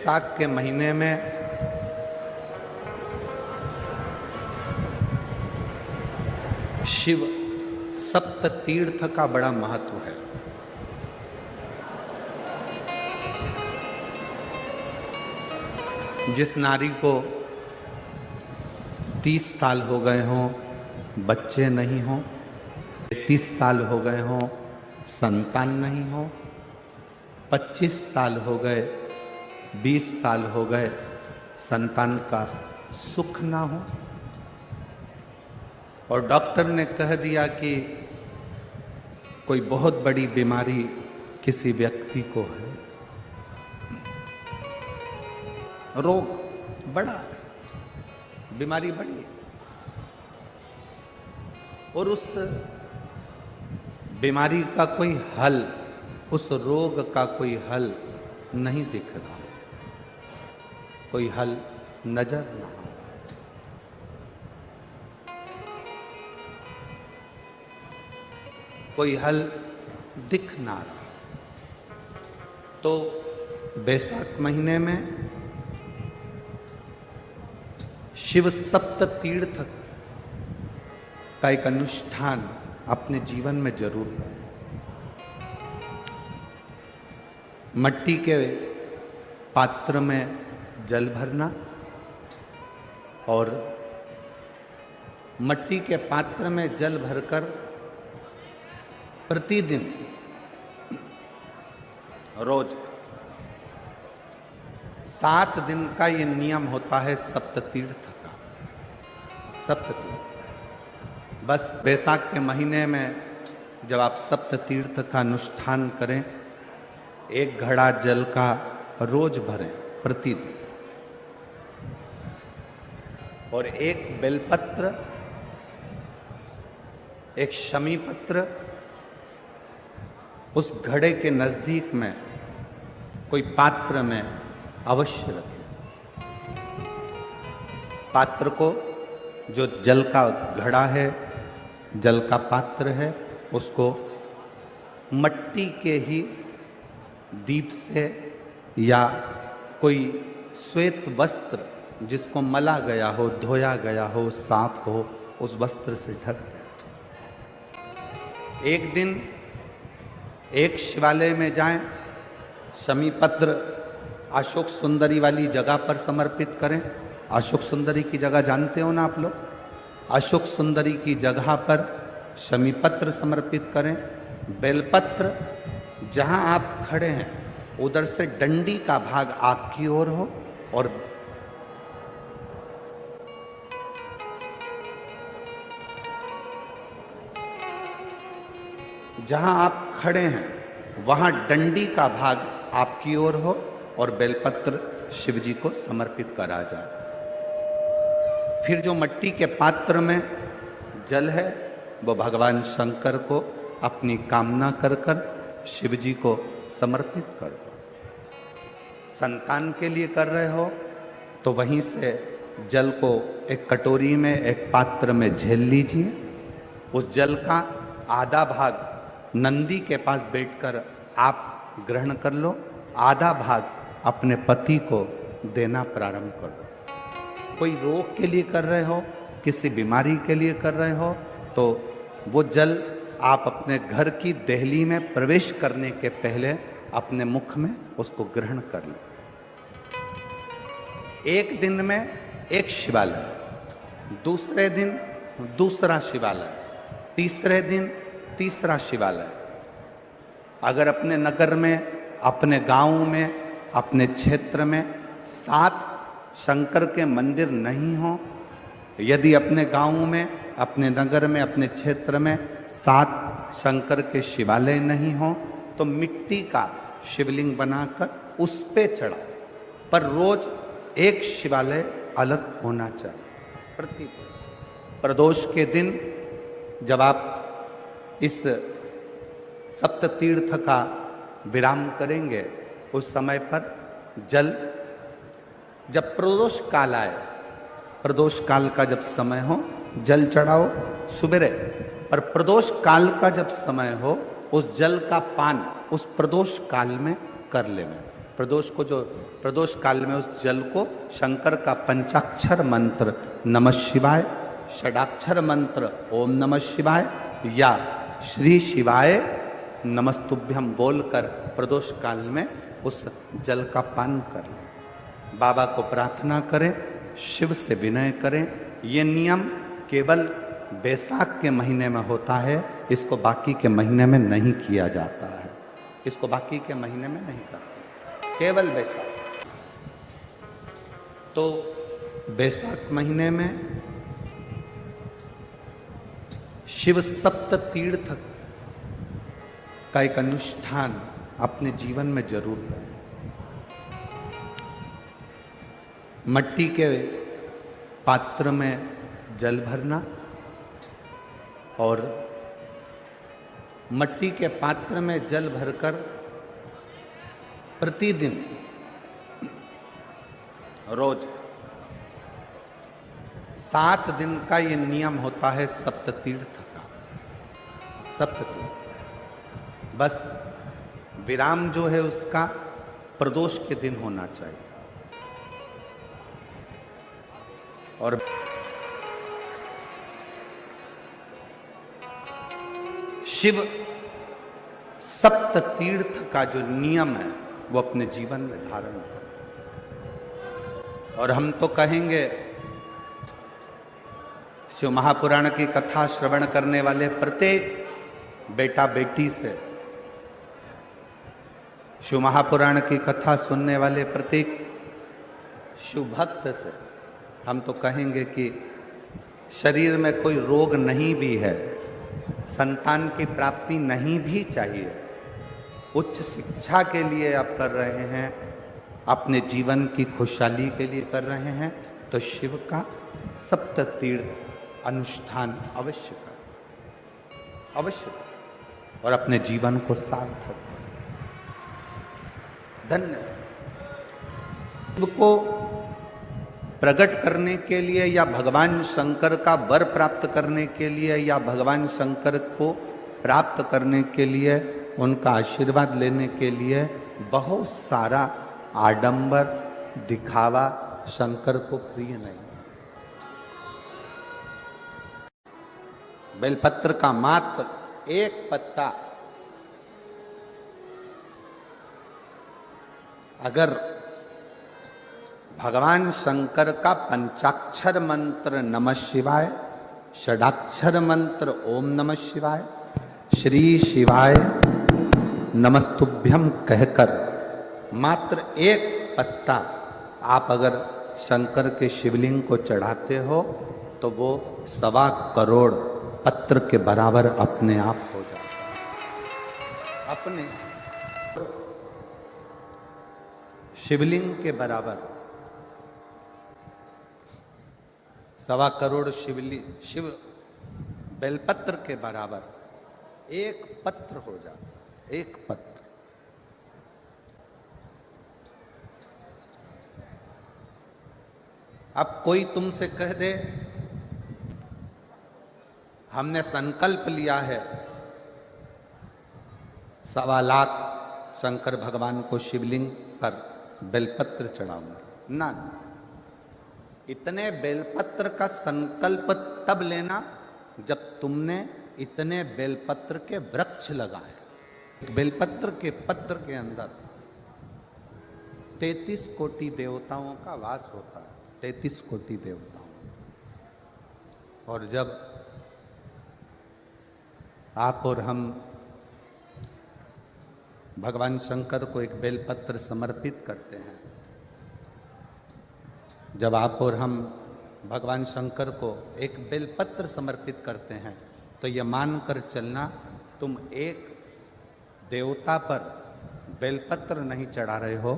बैसाख के महीने में शिव सप्त तीर्थ का बड़ा महत्व है। जिस नारी को 30 साल हो गए हों, बच्चे नहीं हों, 30 साल हो गए हों, संतान नहीं हो, 25 साल हो गए, 20 साल हो गए, संतान का सुख ना हो, और डॉक्टर ने कह दिया कि कोई बहुत बड़ी बीमारी किसी व्यक्ति को है, रोग बड़ा है, बीमारी बड़ी है, और उस बीमारी का कोई हल, उस रोग का कोई हल नहीं दिख रहा, कोई हल नजर ना आ, कोई हल दिख ना रहा। तो बैसाख महीने में शिव सप्त तीर्थ का एक अनुष्ठान अपने जीवन में जरूर करें। मट्टी के पात्र में जल भरना और मट्टी के पात्र में जल भरकर प्रतिदिन रोज 7 दिन का ये नियम होता है सप्ततीर्थ का। सप्ततीर्थ बस बैसाख के महीने में जब आप सप्ततीर्थ का अनुष्ठान करें, 1 घड़ा जल का रोज भरें प्रतिदिन, और 1 बेलपत्र, 1 शमी पत्र उस घड़े के नजदीक में कोई पात्र में अवश्य रखें। पात्र को, जो जल का घड़ा है, जल का पात्र है, उसको मट्टी के ही दीप से या कोई श्वेत वस्त्र जिसको मला गया हो, धोया गया हो, साफ हो, उस वस्त्र से ढक दें। एक दिन एक शिवालय में जाएं, शमी पत्र अशोक सुंदरी वाली जगह पर समर्पित करें। अशोक सुंदरी की जगह जानते हो ना आप लोग? अशोक सुंदरी की जगह पर शमी पत्र समर्पित करें। बेलपत्र जहां आप खड़े हैं उधर से डंडी का भाग आपकी ओर हो, और जहां आप खड़े हैं वहां डंडी का भाग आपकी ओर हो और बेलपत्र शिव जी को समर्पित करा जाए। फिर जो मट्टी के पात्र में जल है वो भगवान शंकर को अपनी कामना कर कर शिव जी को समर्पित कर दो। संतान के लिए कर रहे हो तो वहीं से जल को एक कटोरी में, एक पात्र में झेल लीजिए। उस जल का आधा भाग नंदी के पास बैठकर आप ग्रहण कर लो, आधा भाग अपने पति को देना प्रारंभ कर दो। कोई रोग के लिए कर रहे हो, किसी बीमारी के लिए कर रहे हो, तो वो जल आप अपने घर की देहली में प्रवेश करने के पहले अपने मुख में उसको ग्रहण कर लो। एक दिन में एक शिवालय, दूसरे दिन दूसरा शिवालय, तीसरे दिन तीसरा शिवालय। अगर अपने नगर में, अपने गांव में, अपने क्षेत्र में 7 शंकर के मंदिर नहीं हो, यदि अपने गांव में, अपने नगर में, अपने क्षेत्र में 7 शंकर के शिवालय नहीं हो, तो मिट्टी का शिवलिंग बनाकर उस पे चढ़ाओ, पर रोज एक शिवालय अलग होना चाहिए। प्रतिदिन प्रदोष के दिन जब आप इस सप्ततीर्थ का विराम करेंगे, उस समय पर जल, जब प्रदोष काल आए, प्रदोष काल का जब समय हो जल चढ़ाओ सुबेरे, पर प्रदोष काल का जब समय हो उस जल का पान उस प्रदोष काल में कर लेना। प्रदोष को जो प्रदोष काल में उस जल को शंकर का पंचाक्षर मंत्र नमः शिवाय, षडाक्षर मंत्र ओम नमः शिवाय या श्री शिवाय नमस्तुभ्यम बोलकर प्रदोष काल में उस जल का पान करें। बाबा को प्रार्थना करें, शिव से विनय करें। ये नियम केवल बैसाख के महीने में होता है, इसको बाकी के महीने में नहीं किया जाता है। इसको बाकी के महीने में नहीं करते, केवल बैसाख। तो बैसाख महीने में शिव सप्त तीर्थ का एक अनुष्ठान अपने जीवन में जरूर करें। मट्टी के पात्र में जल भरना और मट्टी के पात्र में जल भरकर प्रतिदिन रोज 7 दिन का ये नियम होता है सप्ततीर्थ का। सप्ततीर्थ बस विराम जो है उसका प्रदोष के दिन होना चाहिए। और शिव सप्त तीर्थ का जो नियम है वो अपने जीवन में धारण करें। और हम तो कहेंगे शिव महापुराण की कथा श्रवण करने वाले प्रत्येक बेटा बेटी से, शिव महापुराण की कथा सुनने वाले प्रत्येक शिव भक्त से हम तो कहेंगे कि शरीर में कोई रोग नहीं भी है, संतान की प्राप्ति नहीं भी चाहिए, उच्च शिक्षा के लिए आप कर रहे हैं, अपने जीवन की खुशहाली के लिए कर रहे हैं, तो शिव का सप्त तीर्थ अनुष्ठान अवश्य करें, अवश्य करें और अपने जीवन को सार्थक करें। धन्यवाद। शिव को प्रकट करने के लिए या भगवान शंकर का वर प्राप्त करने के लिए या भगवान शंकर को प्राप्त करने के लिए, उनका आशीर्वाद लेने के लिए बहुत सारा आडंबर दिखावा शंकर को प्रिय नहीं। बेलपत्र का मात्र एक पत्ता अगर भगवान शंकर का पंचाक्षर मंत्र नमः शिवाय, षडाक्षर मंत्र ओम नमः शिवाय, श्री शिवाय नमस्तुभ्यम कहकर मात्र एक पत्ता आप अगर शंकर के शिवलिंग को चढ़ाते हो तो वो 1.25 करोड़ पत्र के बराबर अपने आप हो जाता है। अपने शिवलिंग के बराबर 1.25 करोड़ शिव बेलपत्र के बराबर एक पत्र हो जाता, एक पत्र। अब कोई तुमसे कह दे हमने संकल्प लिया है 1.25 लाख शंकर भगवान को शिवलिंग पर बेलपत्र चढ़ाऊंगा, ना, इतने बेलपत्र का संकल्प तब लेना जब तुमने इतने बेलपत्र के वृक्ष लगाए। बेलपत्र के पत्र के अंदर 33 कोटि देवताओं का वास होता है, 33 कोटि देवताओं। और जब आप और हम भगवान शंकर को एक बेलपत्र समर्पित करते हैं, जब आप और हम भगवान शंकर को एक बेलपत्र समर्पित करते हैं, तो ये मानकर चलना तुम एक देवता पर बेलपत्र नहीं चढ़ा रहे हो,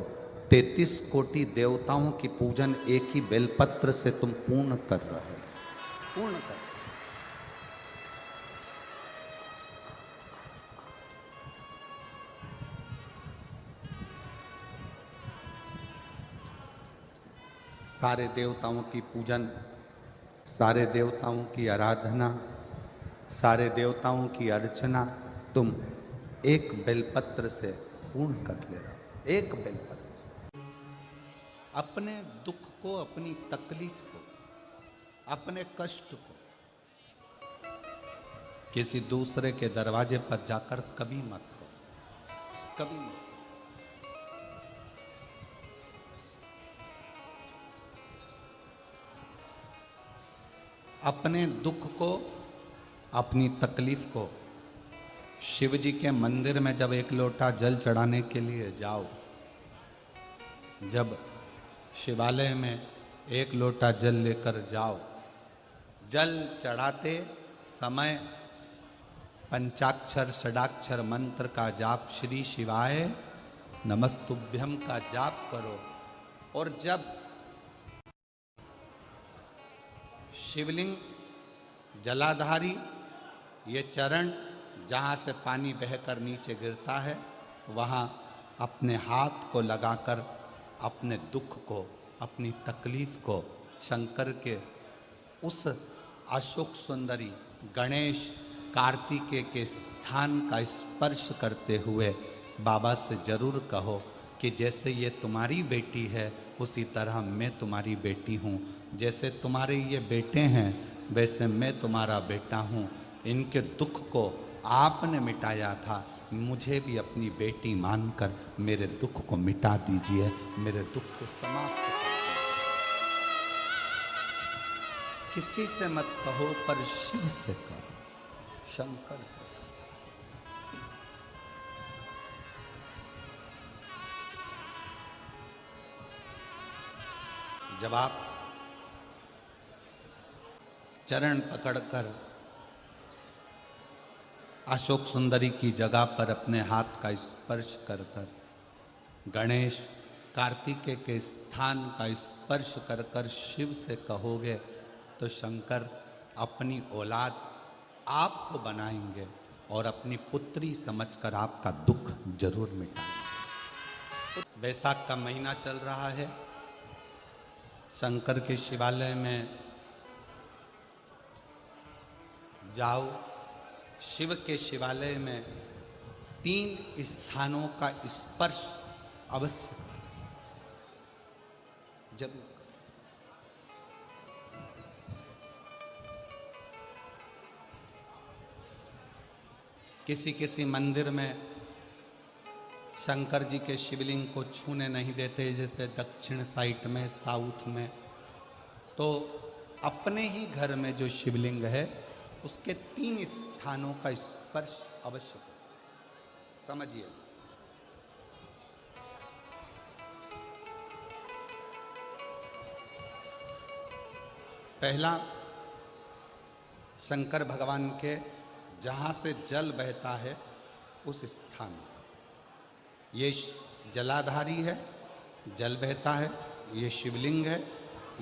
33 कोटि देवताओं की पूजन एक ही बेलपत्र से तुम पूर्ण कर रहे हो, पूर्ण कर। सारे देवताओं की पूजन, सारे देवताओं की आराधना, सारे देवताओं की अर्चना तुम एक बेलपत्र से पूर्ण कर ले रहे हो, एक बेलपत्र। अपने दुख को, अपनी तकलीफ को, अपने कष्ट को किसी दूसरे के दरवाजे पर जाकर कभी मत करो, कभी मत। अपने दुख को, अपनी तकलीफ को शिव जी के मंदिर में जब एक लोटा जल चढ़ाने के लिए जाओ, जब शिवालय में एक लोटा जल लेकर जाओ, जल चढ़ाते समय पंचाक्षर षडाक्षर मंत्र का जाप, श्री शिवाय नमस्तुभ्यम का जाप करो। और जब शिवलिंग जलाधारी, ये चरण जहाँ से पानी बहकर नीचे गिरता है, वहाँ अपने हाथ को लगाकर अपने दुख को, अपनी तकलीफ को शंकर के उस अशोक सुंदरी गणेश कार्तिकेय के स्थान का स्पर्श करते हुए बाबा से जरूर कहो कि जैसे ये तुम्हारी बेटी है उसी तरह मैं तुम्हारी बेटी हूँ, जैसे तुम्हारे ये बेटे हैं वैसे मैं तुम्हारा बेटा हूँ। इनके दुख को आपने मिटाया था, मुझे भी अपनी बेटी मानकर मेरे दुख को मिटा दीजिए, मेरे दुख को समाप्त कर। किसी से मत कहो पर शिव से कहो, शंकर से। जब आप चरण पकड़कर अशोक सुंदरी की जगह पर अपने हाथ का स्पर्श कर कर, गणेश कार्तिकेय के स्थान का स्पर्श कर कर शिव से कहोगे तो शंकर अपनी औलाद आपको बनाएंगे और अपनी पुत्री समझकर आपका दुख जरूर मिटाएंगे। बैसाख का महीना चल रहा है, शंकर के शिवालय में जाओ। शिव के शिवालय में 3 स्थानों का स्पर्श अवश्य जरूर। किसी किसी मंदिर में शंकर जी के शिवलिंग को छूने नहीं देते, जैसे दक्षिण साइड में, साउथ में। तो अपने ही घर में जो शिवलिंग है उसके 3 स्थानों का स्पर्श अवश्य करो। समझिए, पहला शंकर भगवान के जहाँ से जल बहता है उस स्थान, ये जलाधारी है, जल बहता है, ये शिवलिंग है,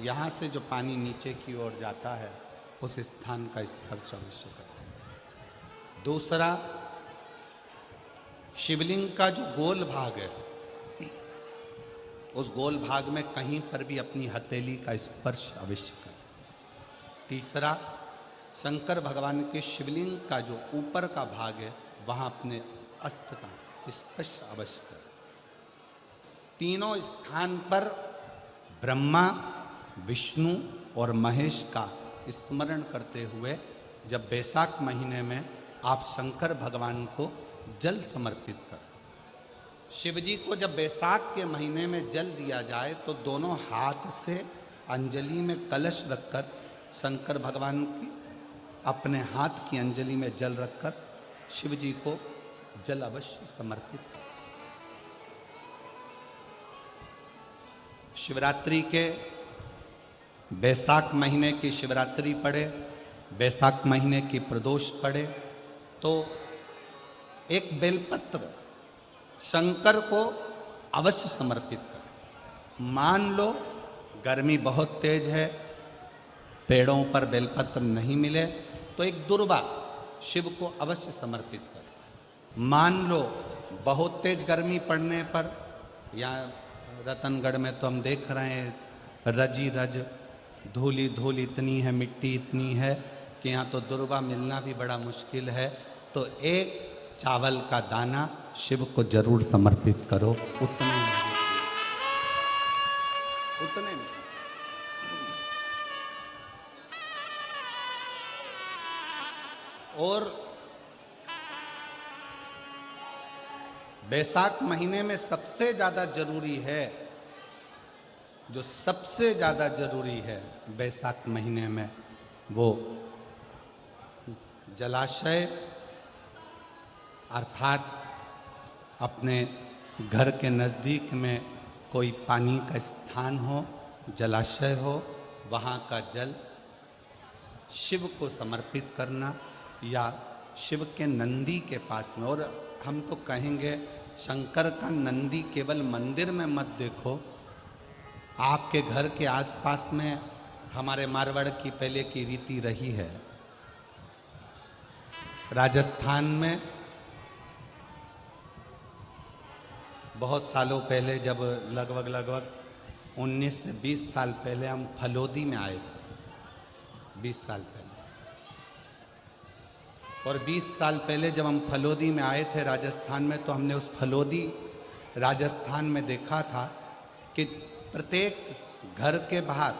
यहाँ से जो पानी नीचे की ओर जाता है उस स्थान का स्पर्श अवश्य करें। दूसरा, शिवलिंग का जो गोल भाग है उस गोल भाग में कहीं पर भी अपनी हथेली का स्पर्श अवश्य करें। तीसरा, शंकर भगवान के शिवलिंग का जो ऊपर का भाग है वहाँ अपने अस्त्र का स्पर्श अवश्य करें। तीनों स्थान पर ब्रह्मा, विष्णु और महेश का स्मरण करते हुए जब बैसाख महीने में आप शंकर भगवान को जल समर्पित करें। शिव जी को जब बैसाख के महीने में जल दिया जाए तो दोनों हाथ से अंजलि में कलश रखकर शंकर भगवान की अपने हाथ की अंजलि में जल रखकर शिव जी को जल अवश्य समर्पित करें। शिवरात्रि के बैसाख महीने की शिवरात्रि पड़े, बैसाख महीने की प्रदोष पड़े तो एक बेलपत्र शंकर को अवश्य समर्पित करें। मान लो गर्मी बहुत तेज है, पेड़ों पर बेलपत्र नहीं मिले तो एक दुर्वा शिव को अवश्य समर्पित करें। मान लो बहुत तेज गर्मी पड़ने पर, यहाँ रतनगढ़ में तो हम देख रहे हैं रजी रज धूली धूल इतनी है, मिट्टी इतनी है कि यहाँ तो दुर्वा मिलना भी बड़ा मुश्किल है, तो एक चावल का दाना शिव को जरूर समर्पित करो। उतनी उतने में। और बैसाख महीने में सबसे ज्यादा जरूरी है, जो सबसे ज्यादा जरूरी है बैसाख महीने में, वो जलाशय अर्थात अपने घर के नज़दीक में कोई पानी का स्थान हो, जलाशय हो, वहाँ का जल शिव को समर्पित करना, या शिव के नंदी के पास में। और हम तो कहेंगे शंकर का नंदी केवल मंदिर में मत देखो, आपके घर के आसपास में हमारे मारवाड़ की पहले की रीति रही है। राजस्थान में बहुत सालों पहले, जब लगभग 19 से 20 साल पहले हम फलोदी में आए थे, 20 साल पहले, और 20 साल पहले जब हम फलोदी में आए थे राजस्थान में, तो हमने उस फलोदी राजस्थान में देखा था कि प्रत्येक घर के बाहर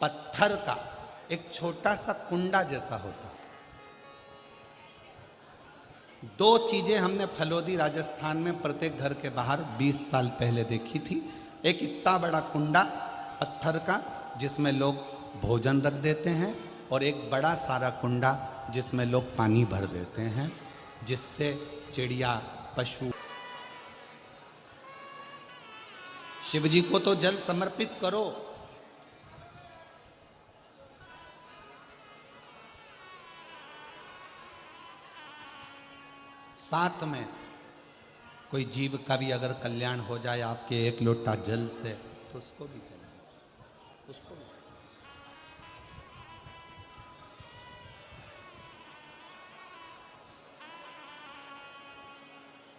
पत्थर का एक छोटा सा कुंडा जैसा होता। दो चीजें हमने फलोदी राजस्थान में प्रत्येक घर के बाहर 20 साल पहले देखी थी। एक इतना बड़ा कुंडा पत्थर का जिसमें लोग भोजन रख देते हैं, और एक बड़ा सारा कुंडा जिसमें लोग पानी भर देते हैं, जिससे चिड़िया, पशु। शिव जी को तो जल समर्पित करो, साथ में कोई जीव का भी अगर कल्याण हो जाए आपके एक लोटा जल से, तो उसको भी जल दीजिए, उसको भी।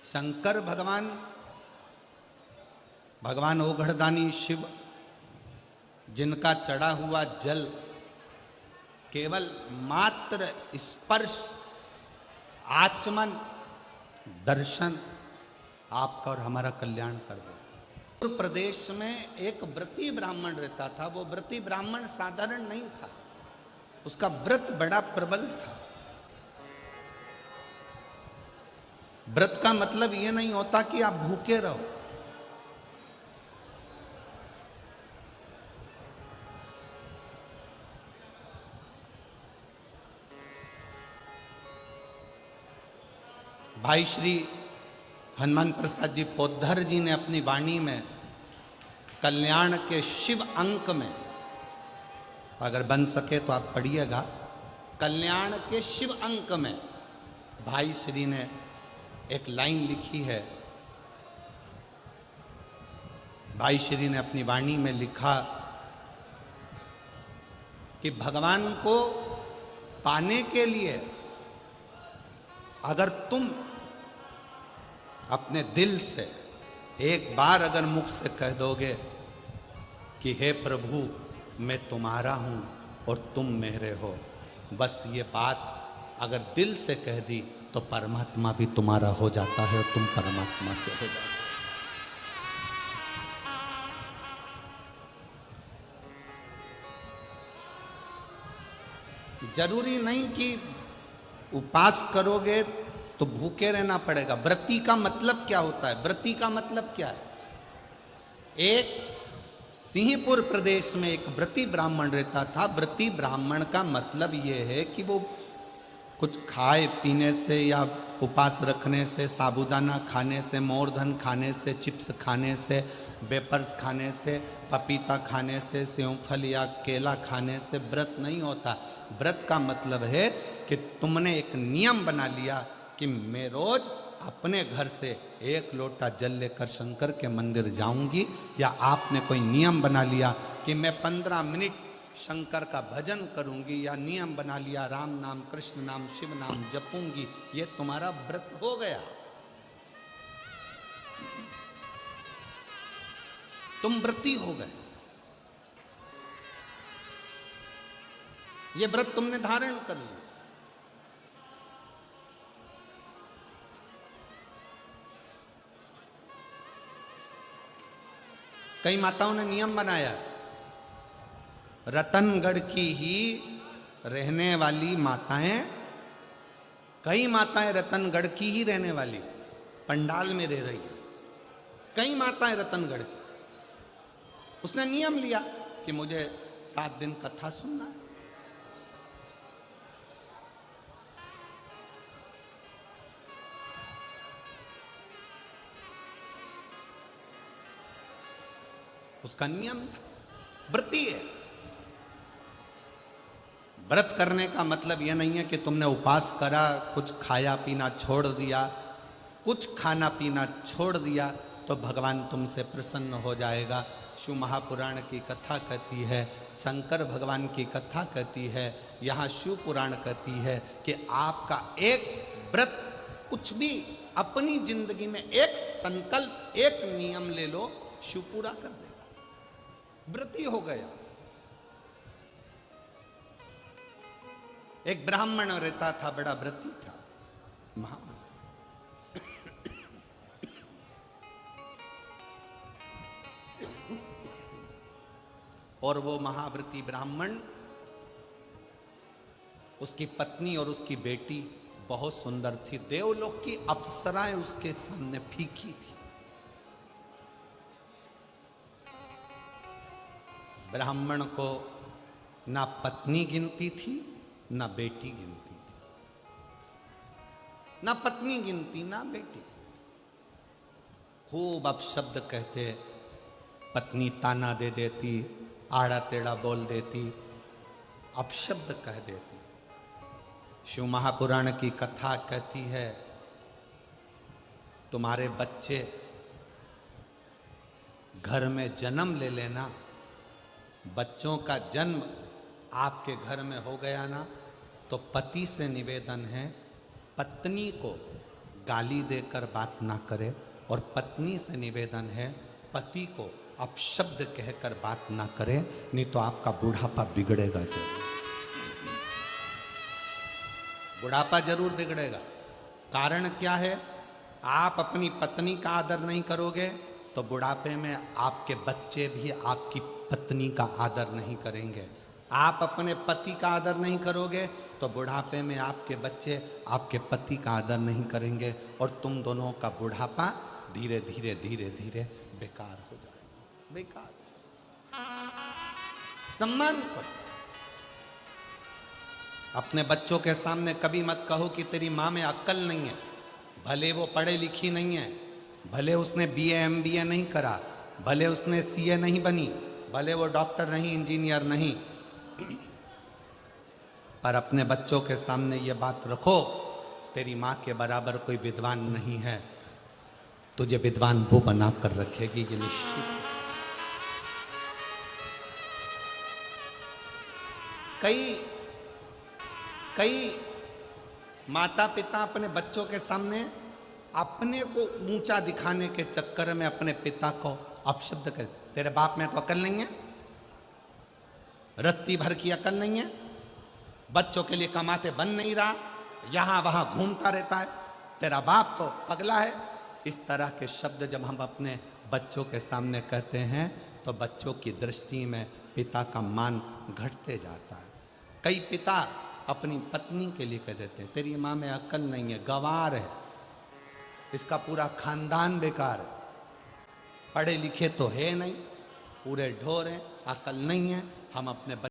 शंकर भगवान ओघड़दानी शिव, जिनका चढ़ा हुआ जल केवल मात्र स्पर्श, आचमन, दर्शन आपका और हमारा कल्याण कर देता। उत्तर प्रदेश में एक व्रती ब्राह्मण रहता था। वो व्रती ब्राह्मण साधारण नहीं था, उसका व्रत बड़ा प्रबल था। व्रत का मतलब ये नहीं होता कि आप भूखे रहो। भाई श्री हनुमान प्रसाद जी पोद्धर जी ने अपनी वाणी में कल्याण के शिव अंक में, अगर बन सके तो आप पढ़िएगा, कल्याण के शिव अंक में भाई श्री ने एक लाइन लिखी है। भाई श्री ने अपनी वाणी में लिखा कि भगवान को पाने के लिए अगर तुम अपने दिल से एक बार अगर मुख से कह दोगे कि हे प्रभु मैं तुम्हारा हूं और तुम मेरे हो, बस ये बात अगर दिल से कह दी तो परमात्मा भी तुम्हारा हो जाता है और तुम परमात्मा के हो जाते हो। जरूरी नहीं कि उपास करोगे तो भूखे रहना पड़ेगा। व्रती का मतलब क्या होता है? व्रती का मतलब क्या है? एक सिंहपुर प्रदेश में एक व्रती ब्राह्मण रहता था। व्रती ब्राह्मण का मतलब यह है कि वो कुछ खाए पीने से या उपास रखने से, साबूदाना खाने से, मोरधन खाने से, चिप्स खाने से, वेपर्स खाने से, पपीता खाने से, सेवफल या केला खाने से व्रत नहीं होता। व्रत का मतलब है कि तुमने एक नियम बना लिया कि मैं रोज अपने घर से एक लोटा जल लेकर शंकर के मंदिर जाऊंगी, या आपने कोई नियम बना लिया कि मैं 15 मिनट शंकर का भजन करूंगी, या नियम बना लिया राम नाम, कृष्ण नाम, शिव नाम जपूंगी, ये तुम्हारा व्रत हो गया। तुम व्रती हो गए। ये व्रत तुमने धारण कर लिया। कई माताओं ने नियम बनाया, रतनगढ़ की ही रहने वाली माताएं, कई माताएं रतनगढ़ की ही रहने वाली पंडाल में रह रही है, कई माताएं रतनगढ़ की। उसने नियम लिया कि मुझे 7 दिन कथा सुनना है। उसका नियम था, व्रती है। व्रत करने का मतलब यह नहीं है कि तुमने उपवास करा, कुछ खाया पीना छोड़ दिया, कुछ खाना पीना छोड़ दिया तो भगवान तुमसे प्रसन्न हो जाएगा। शिव महापुराण की कथा कहती है, शंकर भगवान की कथा कहती है, यहाँ शिव पुराण कहती है कि आपका एक व्रत, कुछ भी अपनी जिंदगी में एक संकल्प, एक नियम ले लो, शिव पूरा कर देगा। व्रती हो गया। एक ब्राह्मण रहता था, बड़ा व्रती था, और वो महाव्रती ब्राह्मण, उसकी पत्नी और उसकी बेटी बहुत सुंदर थी। देवलोक की अप्सराएं उसके सामने फीकी थी। ब्राह्मण को ना पत्नी गिनती थी ना बेटी गिनती थी, ना पत्नी गिनती ना बेटी गिनती। खूब अपशब्द कहते, पत्नी ताना दे देती, आड़ा टेढ़ा बोल देती, अपशब्द कह देती। शिव महापुराण की कथा कहती है, तुम्हारे बच्चे घर में जन्म ले लेना, बच्चों का जन्म आपके घर में हो गया ना, तो पति से निवेदन है, पत्नी को गाली देकर बात ना करे, और पत्नी से निवेदन है, पति को अपशब्द कहकर बात ना करे, नहीं तो आपका बुढ़ापा बिगड़ेगा जरूर। बुढ़ापा जरूर बिगड़ेगा। कारण क्या है? आप अपनी पत्नी का आदर नहीं करोगे तो बुढ़ापे में आपके बच्चे भी आपकी पत्नी का आदर नहीं करेंगे। आप अपने पति का आदर नहीं करोगे तो बुढ़ापे में आपके बच्चे आपके पति का आदर नहीं करेंगे, और तुम दोनों का बुढ़ापा धीरे धीरे धीरे धीरे बेकार हो जाएगा। बेकार। सम्मान करो। अपने बच्चों के सामने कभी मत कहो कि तेरी माँ में अक्ल नहीं है। भले वो पढ़े लिखी नहीं है, भले उसने BA MBA नहीं करा, भले उसने CA नहीं बनी, भले वो डॉक्टर नहीं, इंजीनियर नहीं, पर अपने बच्चों के सामने ये बात रखो, तेरी माँ के बराबर कोई विद्वान नहीं है, तुझे विद्वान वो बना कर रखेगी, ये निश्चित है। कई माता पिता अपने बच्चों के सामने अपने को ऊंचा दिखाने के चक्कर में अपने पिता को अपशब्द कर, तेरे बाप में तो अकल नहीं है, रत्ती भर की अकल नहीं है, बच्चों के लिए कमाते बन नहीं रहा, यहां वहां घूमता रहता है, तेरा बाप तो पगला है। इस तरह के शब्द जब हम अपने बच्चों के सामने कहते हैं तो बच्चों की दृष्टि में पिता का मान घटते जाता है। कई पिता अपनी पत्नी के लिए कह देते हैं, तेरी माँ में अक्ल नहीं है, गंवार है, इसका पूरा खानदान बेकार है, पढ़े लिखे तो है नहीं, पूरे ढोर हैं, अक्ल नहीं है। हम अपने